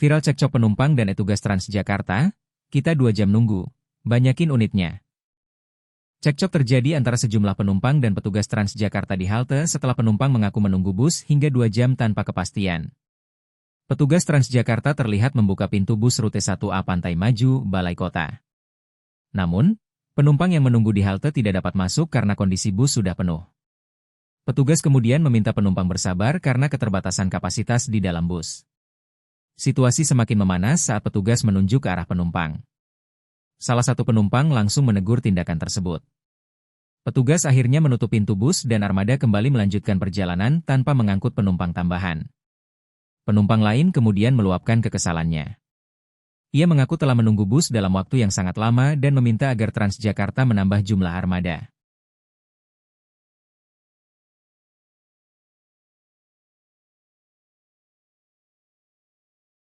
Viral cekcok penumpang dan petugas Transjakarta, kita 2 jam nunggu, banyakin unitnya. Cekcok terjadi antara sejumlah penumpang dan petugas Transjakarta di halte setelah penumpang mengaku menunggu bus hingga 2 jam tanpa kepastian. Petugas Transjakarta terlihat membuka pintu bus rute 1A Pantai Maju, Balai Kota. Namun, penumpang yang menunggu di halte tidak dapat masuk karena kondisi bus sudah penuh. Petugas kemudian meminta penumpang bersabar karena keterbatasan kapasitas di dalam bus. Situasi semakin memanas saat petugas menunjuk ke arah penumpang. Salah satu penumpang langsung menegur tindakan tersebut. Petugas akhirnya menutup pintu bus dan armada kembali melanjutkan perjalanan tanpa mengangkut penumpang tambahan. Penumpang lain kemudian meluapkan kekesalannya. Ia mengaku telah menunggu bus dalam waktu yang sangat lama dan meminta agar Transjakarta menambah jumlah armada.